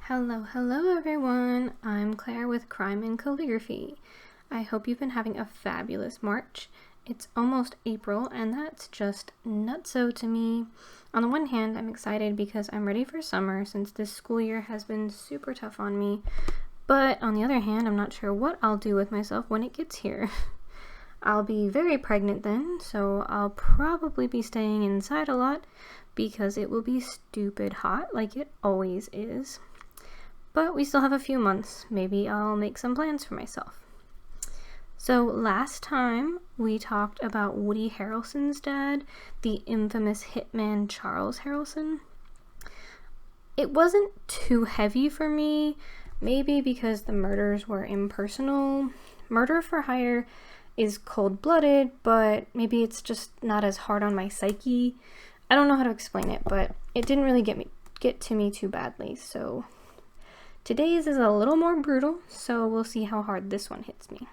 Hello everyone. I'm Claire with Crime and Calligraphy. I hope you've been having a fabulous March. It's almost April, and that's just nutso to me. On the one hand, I'm excited because I'm ready for summer since this school year has been super tough on me. But on the other hand, I'm not sure what I'll do with myself when it gets here. I'll be very pregnant then, so I'll probably be staying inside a lot because it will be stupid hot like it always is. But we still have a few months. Maybe I'll make some plans for myself. So last time we talked about Woody Harrelson's dad, the infamous hitman Charles Harrelson. It wasn't too heavy for me, maybe because the murders were impersonal. Murder for hire is cold-blooded, but maybe it's just not as hard on my psyche. I don't know how to explain it, but it didn't really get to me too badly, so today's is a little more brutal, so we'll see how hard this one hits me.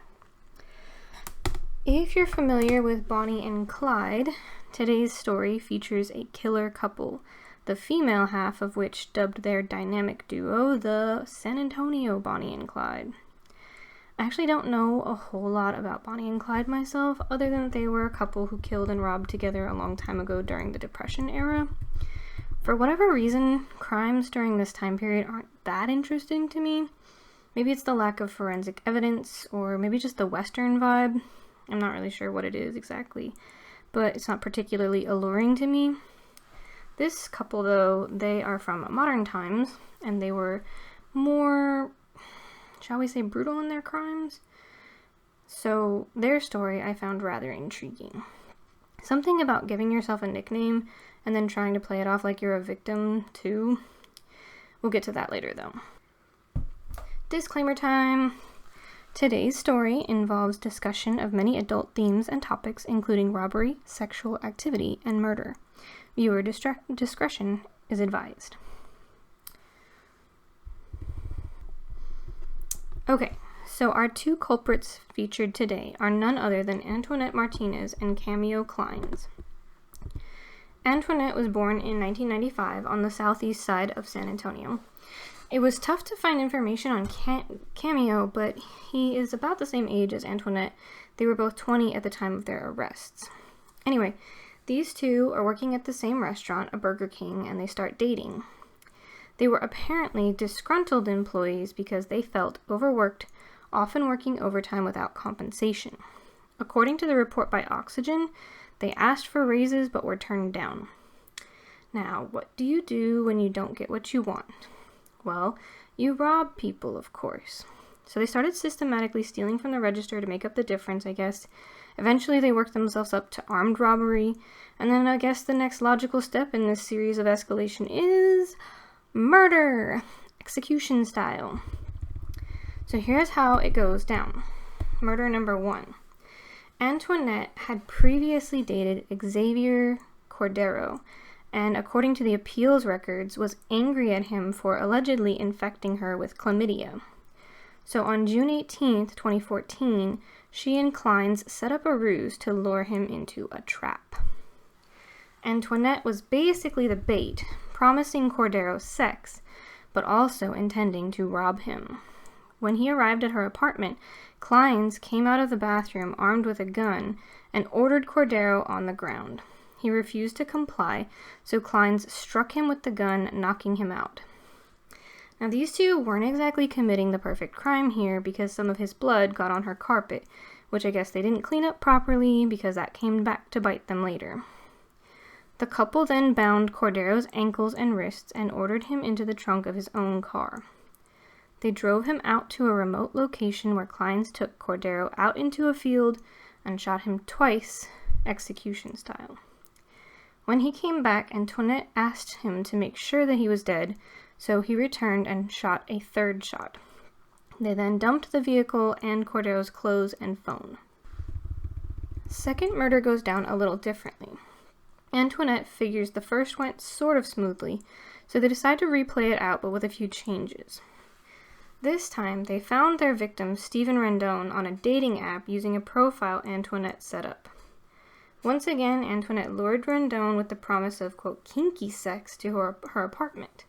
If you're familiar with Bonnie and Clyde, today's story features a killer couple, the female half of which dubbed their dynamic duo the San Antonio Bonnie and Clyde. I actually don't know a whole lot about Bonnie and Clyde myself, other than that they were a couple who killed and robbed together a long time ago during the Depression era. For whatever reason, crimes during this time period aren't that interesting to me. Maybe it's the lack of forensic evidence, or maybe just the Western vibe. I'm not really sure what it is exactly, but it's not particularly alluring to me. This couple, though, they are from modern times, and they were more, shall we say, brutal in their crimes. So their story I found rather intriguing. Something about giving yourself a nickname and then trying to play it off like you're a victim too. We'll get to that later though. Disclaimer time. Today's story involves discussion of many adult themes and topics including robbery, sexual activity, and murder. Viewer discretion is advised. Okay, so our two culprits featured today are none other than Antoinette Martinez and Cameo Clines. Antoinette was born in 1995 on the southeast side of San Antonio. It was tough to find information on Cameo, but he is about the same age as Antoinette. They were both 20 at the time of their arrests. Anyway, these two are working at the same restaurant, a Burger King, and they start dating. They were apparently disgruntled employees because they felt overworked, often working overtime without compensation. According to the report by Oxygen, they asked for raises but were turned down. Now, what do you do when you don't get what you want? Well, you rob people, of course. So they started systematically stealing from the register to make up the difference, I guess. Eventually, they worked themselves up to armed robbery. And then I guess the next logical step in this series of escalation is murder, execution style. So here's how it goes down. Murder number 1. Antoinette had previously dated Xavier Cordero, and according to the appeals records, was angry at him for allegedly infecting her with chlamydia. So on June 18, 2014, she and Clines set up a ruse to lure him into a trap. Antoinette was basically the bait, promising Cordero sex, but also intending to rob him. When he arrived at her apartment, Clines came out of the bathroom armed with a gun and ordered Cordero on the ground. He refused to comply, so Clines struck him with the gun, knocking him out. Now, these two weren't exactly committing the perfect crime here because some of his blood got on her carpet, which I guess they didn't clean up properly because that came back to bite them later. The couple then bound Cordero's ankles and wrists and ordered him into the trunk of his own car. They drove him out to a remote location where Clines took Cordero out into a field and shot him twice, execution style. When he came back, Antoinette asked him to make sure that he was dead, so he returned and shot a third shot. They then dumped the vehicle and Cordero's clothes and phone. Second murder goes down a little differently. Antoinette figures the first went sort of smoothly, so they decide to replay it out but with a few changes. This time, they found their victim, Stephen Rendon, on a dating app using a profile Antoinette set up. Once again, Antoinette lured Rendon with the promise of, quote, kinky sex to her apartment.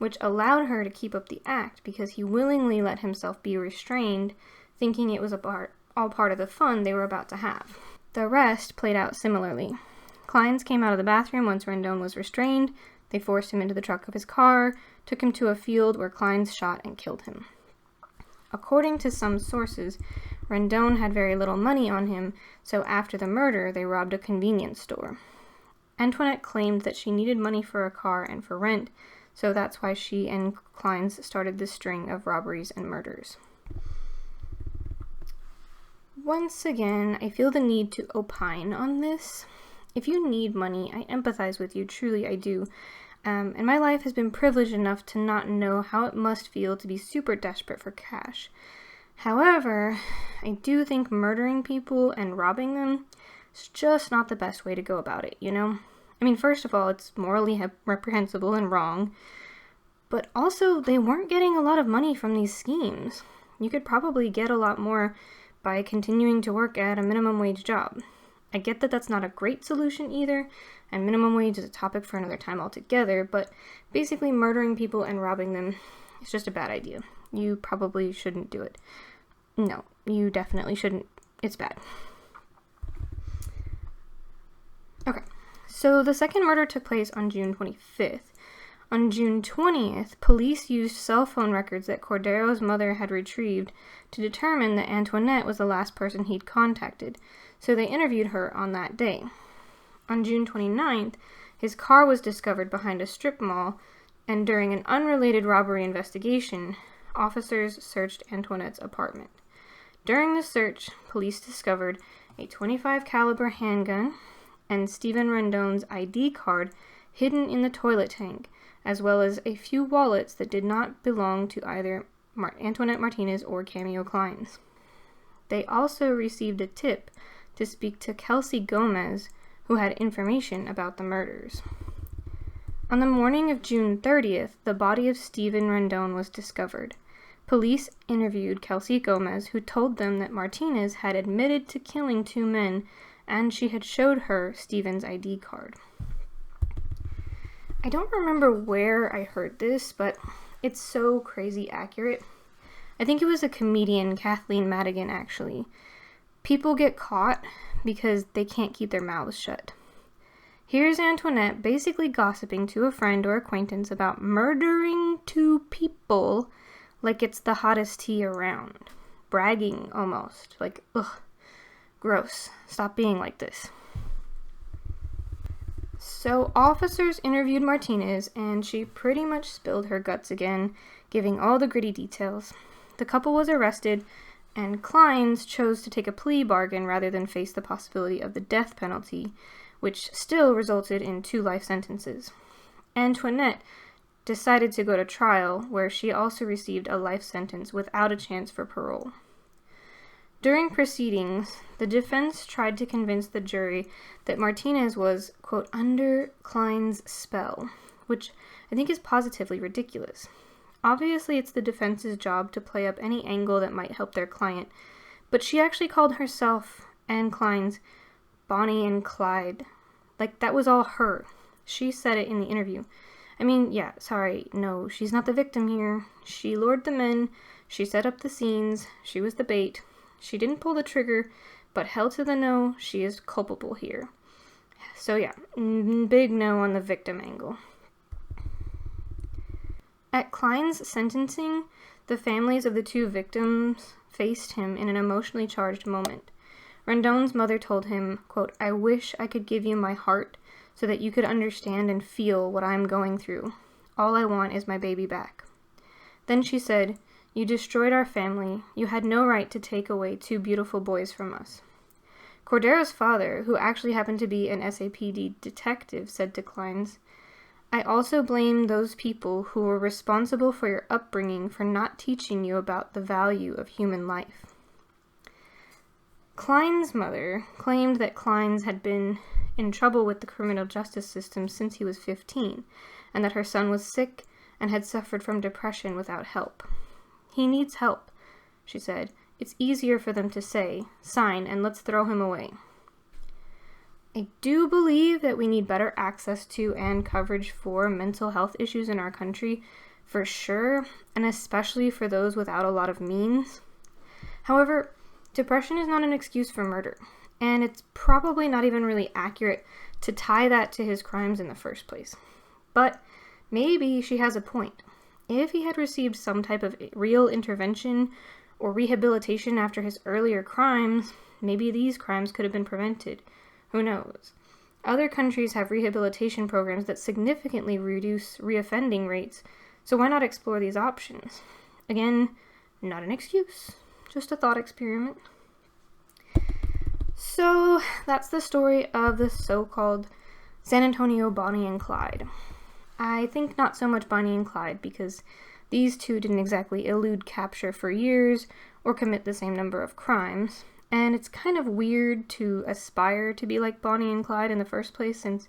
which allowed her to keep up the act because he willingly let himself be restrained, thinking it was all part of the fun they were about to have. The rest played out similarly. Clines came out of the bathroom once Rendon was restrained. They forced him into the trunk of his car, took him to a field where Clines shot and killed him. According to some sources, Rendon had very little money on him, so after the murder, they robbed a convenience store. Antoinette claimed that she needed money for a car and for rent, so that's why she and Clines started this string of robberies and murders. Once again, I feel the need to opine on this. If you need money, I empathize with you, truly I do. And my life has been privileged enough to not know how it must feel to be super desperate for cash. However, I do think murdering people and robbing them is just not the best way to go about it, you know? I mean, first of all, it's morally reprehensible and wrong, but also they weren't getting a lot of money from these schemes. You could probably get a lot more by continuing to work at a minimum wage job. I get that that's not a great solution either, and minimum wage is a topic for another time altogether, but basically murdering people and robbing them is just a bad idea. You probably shouldn't do it. No, you definitely shouldn't. It's bad. Okay, so the second murder took place on June 25th. On June 20th, police used cell phone records that Cordero's mother had retrieved to determine that Antoinette was the last person he'd contacted, so they interviewed her on that day. On June 29th, his car was discovered behind a strip mall, and during an unrelated robbery investigation, officers searched Antoinette's apartment. During the search, police discovered a .25 caliber handgun and Stephen Rendon's ID card hidden in the toilet tank, as well as a few wallets that did not belong to either Antoinette Martinez or Cameo Clines. They also received a tip to speak to Kelsey Gomez, who had information about the murders. On the morning of June 30th, the body of Stephen Rendon was discovered. Police interviewed Kelsey Gomez, who told them that Martinez had admitted to killing 2 men, and she had showed her Stephen's ID card. I don't remember where I heard this, but it's so crazy accurate. I think it was a comedian, Kathleen Madigan, actually. People get caught because they can't keep their mouths shut. Here's Antoinette basically gossiping to a friend or acquaintance about murdering 2 people like it's the hottest tea around. Bragging, almost. Like, ugh. Gross. Stop being like this. So officers interviewed Martinez, and she pretty much spilled her guts again, giving all the gritty details. The couple was arrested, and Clines chose to take a plea bargain rather than face the possibility of the death penalty, which still resulted in 2 life sentences. Antoinette decided to go to trial, where she also received a life sentence without a chance for parole. During proceedings, the defense tried to convince the jury that Martinez was, quote, under Clines' spell, which I think is positively ridiculous. Obviously, it's the defense's job to play up any angle that might help their client, but she actually called herself and Clines Bonnie and Clyde. Like, that was all her. She said it in the interview. I mean, yeah, sorry, no, she's not the victim here. She lured them in, she set up the scenes, she was the bait. She didn't pull the trigger, but hell to the no, she is culpable here. So yeah, big no on the victim angle. At Clines' sentencing, the families of the 2 victims faced him in an emotionally charged moment. Rendon's mother told him, quote, I wish I could give you my heart so that you could understand and feel what I'm going through. All I want is my baby back. Then she said, you destroyed our family. You had no right to take away 2 beautiful boys from us. Cordero's father, who actually happened to be an SAPD detective, said to Clines, I also blame those people who were responsible for your upbringing for not teaching you about the value of human life. Clines' mother claimed that Clines had been in trouble with the criminal justice system since he was 15, and that her son was sick and had suffered from depression without help. He needs help, she said. It's easier for them to say, sign, and let's throw him away. I do believe that we need better access to and coverage for mental health issues in our country, for sure, and especially for those without a lot of means. However, depression is not an excuse for murder, and it's probably not even really accurate to tie that to his crimes in the first place. But maybe she has a point. If he had received some type of real intervention or rehabilitation after his earlier crimes, maybe these crimes could have been prevented. Who knows? Other countries have rehabilitation programs that significantly reduce reoffending rates, so why not explore these options? Again, not an excuse, just a thought experiment. So that's the story of the so-called San Antonio Bonnie and Clyde. I think not so much Bonnie and Clyde because these two didn't exactly elude capture for years or commit the same number of crimes, and it's kind of weird to aspire to be like Bonnie and Clyde in the first place since,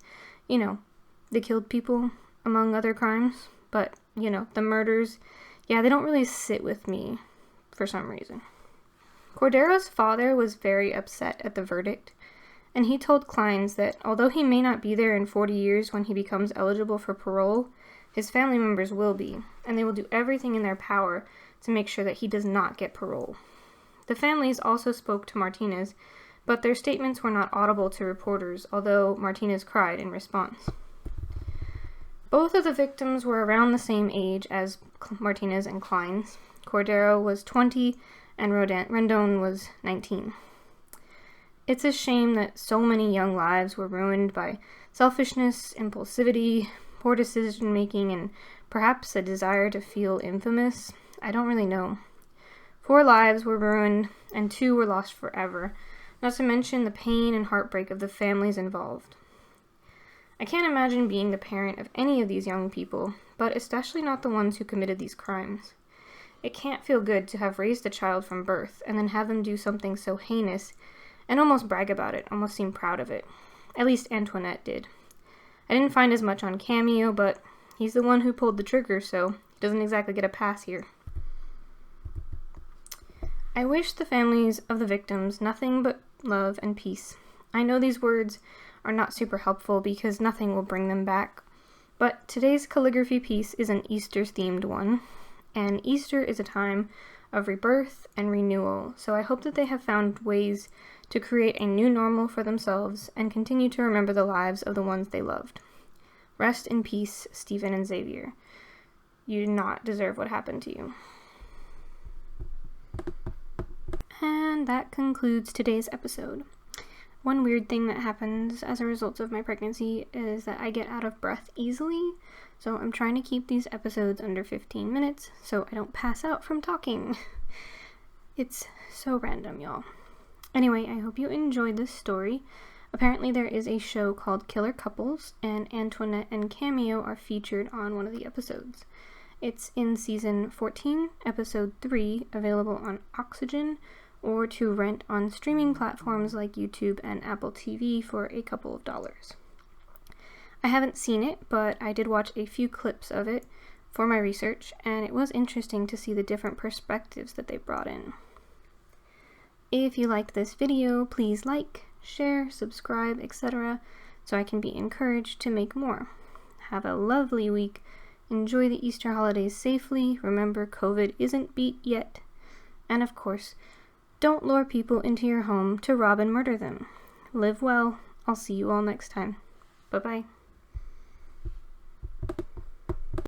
they killed people among other crimes, but, the murders, they don't really sit with me for some reason. Cordero's father was very upset at the verdict, and he told Clines that although he may not be there in 40 years when he becomes eligible for parole, his family members will be, and they will do everything in their power to make sure that he does not get parole. The families also spoke to Martinez, but their statements were not audible to reporters, although Martinez cried in response. Both of the victims were around the same age as Martinez and Clines. Cordero was 20 and Rendon was 19. It's a shame that so many young lives were ruined by selfishness, impulsivity, poor decision-making, and perhaps a desire to feel infamous. I don't really know. 4 lives were ruined, and 2 were lost forever, not to mention the pain and heartbreak of the families involved. I can't imagine being the parent of any of these young people, but especially not the ones who committed these crimes. It can't feel good to have raised a child from birth and then have them do something so heinous and almost brag about it, almost seem proud of it. At least Antoinette did. I didn't find as much on Cameo, but he's the one who pulled the trigger, so he doesn't exactly get a pass here. I wish the families of the victims nothing but love and peace. I know these words are not super helpful because nothing will bring them back, but today's calligraphy piece is an Easter-themed one, and Easter is a time of rebirth and renewal, so I hope that they have found ways to create a new normal for themselves and continue to remember the lives of the ones they loved. Rest in peace, Stephen and Xavier. You do not deserve what happened to you. And that concludes today's episode. One weird thing that happens as a result of my pregnancy is that I get out of breath easily, so I'm trying to keep these episodes under 15 minutes so I don't pass out from talking. It's so random, y'all. Anyway, I hope you enjoyed this story. Apparently there is a show called Killer Couples, and Antoinette and Cameo are featured on one of the episodes. It's in season 14, episode 3, available on Oxygen, or to rent on streaming platforms like YouTube and Apple TV for a couple of dollars. I haven't seen it, but I did watch a few clips of it for my research, and it was interesting to see the different perspectives that they brought in. If you liked this video, please like, share, subscribe, etc., so I can be encouraged to make more. Have a lovely week. Enjoy the Easter holidays safely. Remember, COVID isn't beat yet. And of course, don't lure people into your home to rob and murder them. Live well. I'll see you all next time. Bye-bye.